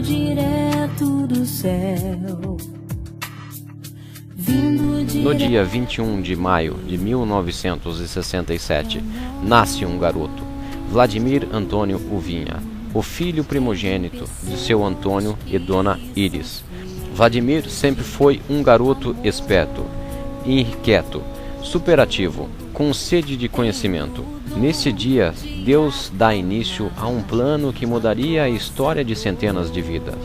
direto do céu. No dia 21 de maio de 1967, nasce um garoto, Vladimir Antônio Uvinha, o filho primogênito de seu Antônio e dona Iris. Vladimir sempre foi um garoto esperto, inquieto, superativo, com sede de conhecimento. Nesse dia, Deus dá início a um plano que mudaria a história de centenas de vidas.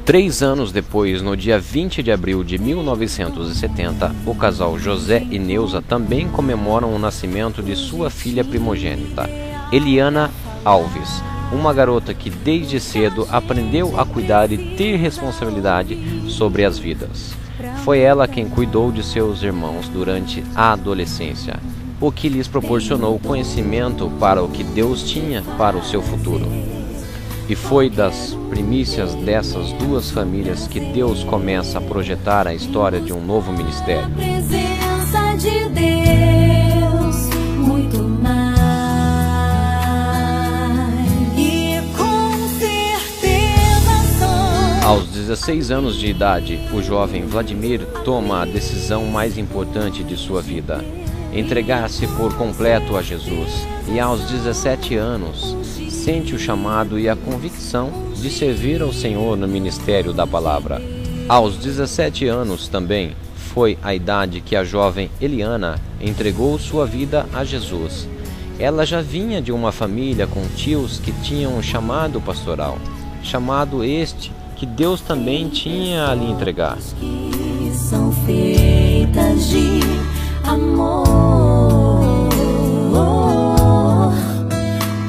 3 anos depois, no dia 20 de abril de 1970, o casal José e Neuza também comemoram o nascimento de sua filha primogênita, Eliana Alves, uma garota que desde cedo aprendeu a cuidar e ter responsabilidade sobre as vidas. Foi ela quem cuidou de seus irmãos durante a adolescência, o que lhes proporcionou conhecimento para o que Deus tinha para o seu futuro. E foi das primícias dessas duas famílias que Deus começa a projetar a história de um novo ministério. A presença de Deus, muito mais. E com certeza são. Aos 16 anos de idade, o jovem Vladimir toma a decisão mais importante de sua vida: entregar-se por completo a Jesus. E aos 17 anos, sente o chamado e a convicção de servir ao Senhor no ministério da palavra. Aos 17 anos também foi a idade que a jovem Eliana entregou sua vida a Jesus. Ela já vinha de uma família com tios que tinham um chamado pastoral, chamado este que Deus também tinha a lhe entregar. Que são feitas de amor.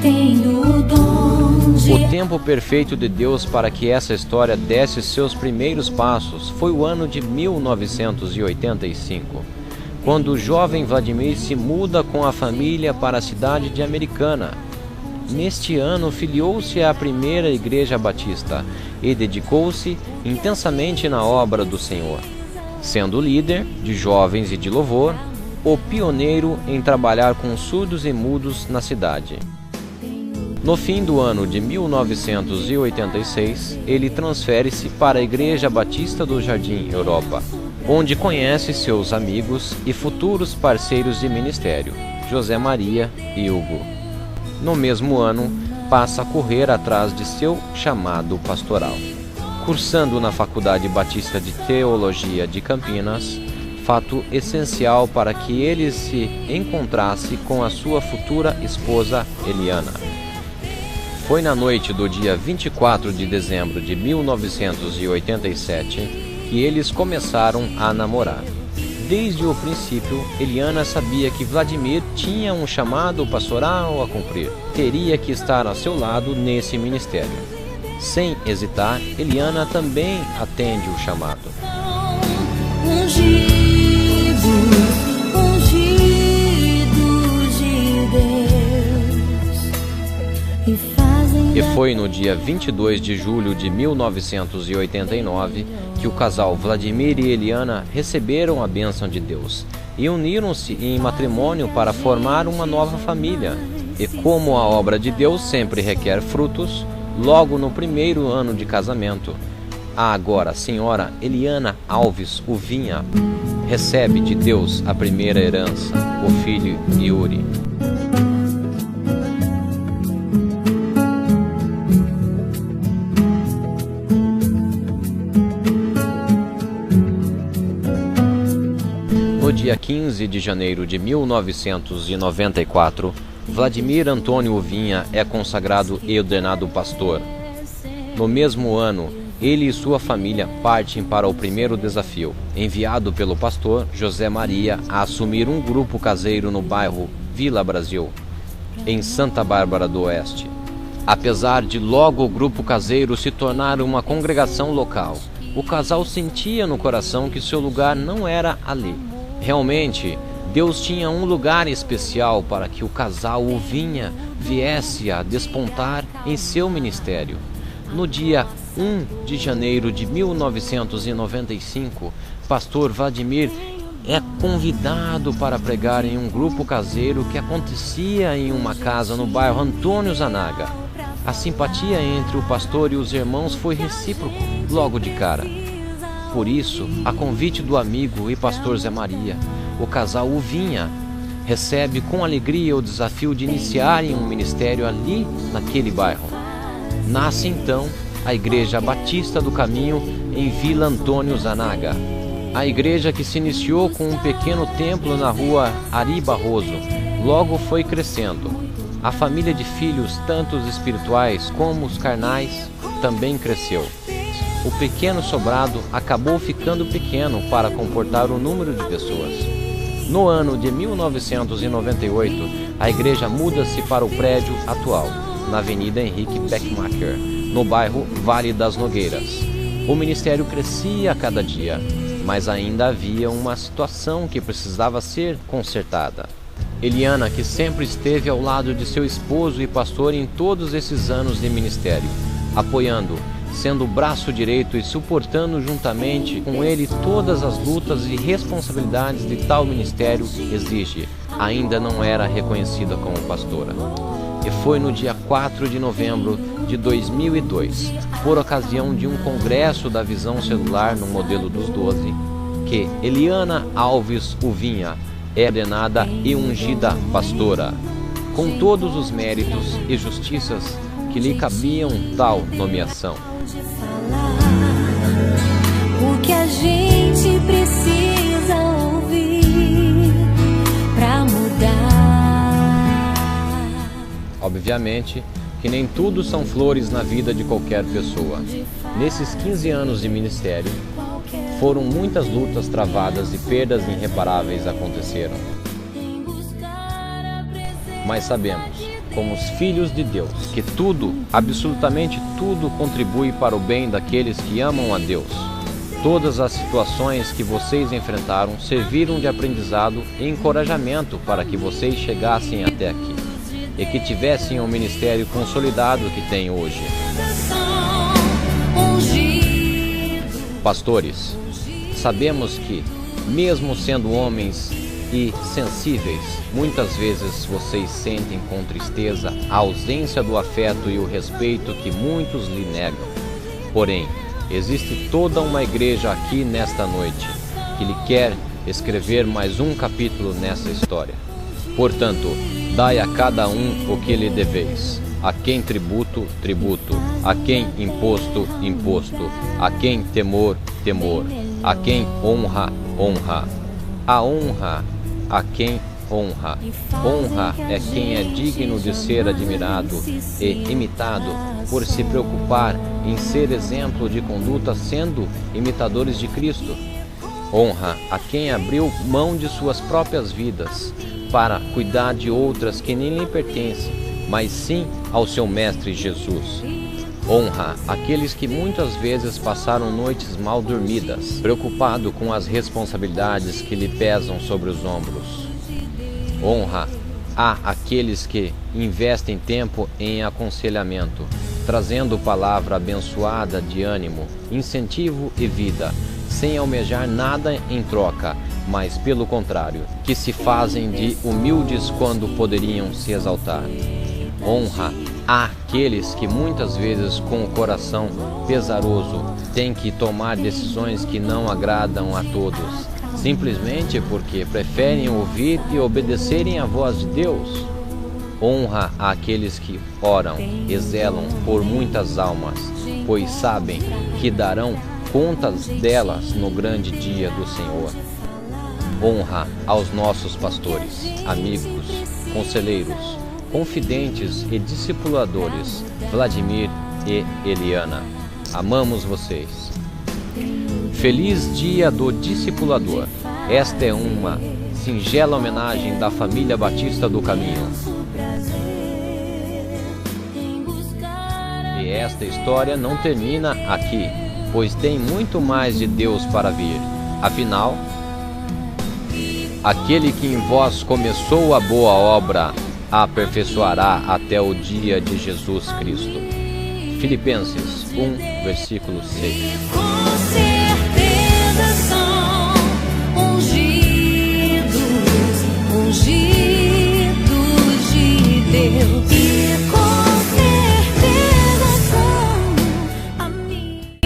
Tenho o dom de... O tempo perfeito de Deus para que essa história desse seus primeiros passos foi o ano de 1985, quando o jovem Vladimir se muda com a família para a cidade de Americana. Neste ano, filiou-se à primeira igreja batista e dedicou-se intensamente na obra do Senhor, sendo líder de jovens e de louvor, o pioneiro em trabalhar com surdos e mudos na cidade. No fim do ano de 1986, ele transfere-se para a Igreja Batista do Jardim Europa, onde conhece seus amigos e futuros parceiros de ministério, José Maria e Hugo. No mesmo ano, passa a correr atrás de seu chamado pastoral, cursando na Faculdade Batista de Teologia de Campinas, fato essencial para que ele se encontrasse com a sua futura esposa Eliana. Foi na noite do dia 24 de dezembro de 1987 que eles começaram a namorar. Desde o princípio, Eliana sabia que Vladimir tinha um chamado pastoral a cumprir. Teria que estar ao seu lado nesse ministério. Sem hesitar, Eliana também atende o chamado. Ungido de Deus. E foi no dia 22 de julho de 1989 que o casal Vladimir e Eliana receberam a bênção de Deus e uniram-se em matrimônio para formar uma nova família. E como a obra de Deus sempre requer frutos, logo no primeiro ano de casamento, a agora senhora Eliana Alves Uvinha recebe de Deus a primeira herança, o filho Yuri. No dia 15 de janeiro de 1994, Vladimir Antônio Uvinha é consagrado e ordenado pastor. No mesmo ano, ele e sua família partem para o primeiro desafio, enviado pelo pastor José Maria a assumir um grupo caseiro no bairro Vila Brasil, em Santa Bárbara do Oeste. Apesar de logo o grupo caseiro se tornar uma congregação local, o casal sentia no coração que seu lugar não era ali. Realmente, Deus tinha um lugar especial para que o casal Uvinha viesse a despontar em seu ministério. No dia 1 de janeiro de 1995, pastor Vladimir é convidado para pregar em um grupo caseiro que acontecia em uma casa no bairro Antônio Zanaga. A simpatia entre o pastor e os irmãos foi recíproco, logo de cara. Por isso, a convite do amigo e pastor Zé Maria, o casal Uvinha recebe com alegria o desafio de iniciarem um ministério ali, naquele bairro. Nasce então a Igreja Batista do Caminho em Vila Antônio Zanaga. A igreja, que se iniciou com um pequeno templo na rua Ari Barroso, logo foi crescendo. A família de filhos, tanto os espirituais como os carnais, também cresceu. O pequeno sobrado acabou ficando pequeno para comportar o número de pessoas. No ano de 1998, a igreja muda-se para o prédio atual, na Avenida Henrique Beckmacher, no bairro Vale das Nogueiras. O ministério crescia a cada dia, mas ainda havia uma situação que precisava ser consertada. Eliana, que sempre esteve ao lado de seu esposo e pastor em todos esses anos de ministério, apoiando, sendo o braço direito e suportando juntamente com ele todas as lutas e responsabilidades de tal ministério exige, ainda não era reconhecida como pastora. E foi no dia 4 de novembro de 2002, por ocasião de um congresso da visão celular no modelo dos 12, que Eliana Alves Uvinha é ordenada e ungida pastora, com todos os méritos e justiças que lhe cabiam tal nomeação. O que a gente precisa ouvir pra mudar. Obviamente que nem tudo são flores na vida de qualquer pessoa. Nesses 15 anos de ministério, foram muitas lutas travadas e perdas irreparáveis aconteceram. Mas sabemos, como os filhos de Deus, que tudo, absolutamente tudo, contribui para o bem daqueles que amam a Deus. Todas as situações que vocês enfrentaram serviram de aprendizado e encorajamento para que vocês chegassem até aqui e que tivessem o ministério consolidado que têm hoje. Pastores, sabemos que, mesmo sendo homens e sensíveis, muitas vezes vocês sentem com tristeza a ausência do afeto e o respeito que muitos lhe negam. Porém, existe toda uma igreja aqui nesta noite que lhe quer escrever mais um capítulo nessa história. Portanto, dai a cada um o que lhe deveis. A quem tributo, tributo. A quem imposto, imposto. A quem temor, temor. A quem honra, honra. A honra a quem honra. Honra é quem é digno de ser admirado e imitado por se preocupar em ser exemplo de conduta, sendo imitadores de Cristo. Honra a quem abriu mão de suas próprias vidas para cuidar de outras que nem lhe pertencem, mas sim ao seu Mestre Jesus. Honra aqueles que muitas vezes passaram noites mal dormidas, preocupado com as responsabilidades que lhe pesam sobre os ombros. Honra a aqueles que investem tempo em aconselhamento, trazendo palavra abençoada de ânimo, incentivo e vida, sem almejar nada em troca, mas pelo contrário, que se fazem de humildes quando poderiam se exaltar. Honra àqueles que muitas vezes com o coração pesaroso têm que tomar decisões que não agradam a todos, simplesmente porque preferem ouvir e obedecerem à voz de Deus. Honra àqueles que oram e zelam por muitas almas, pois sabem que darão contas delas no grande dia do Senhor. Honra aos nossos pastores, amigos, conselheiros, confidentes e discipuladores, Vladimir e Eliana. Amamos vocês. Feliz Dia do Discipulador. Esta é uma singela homenagem da família Batista do Caminho. E esta história não termina aqui, pois tem muito mais de Deus para vir. Afinal, aquele que em vós começou a boa obra a aperfeiçoará até o dia de Jesus Cristo. Filipenses 1, versículo 6.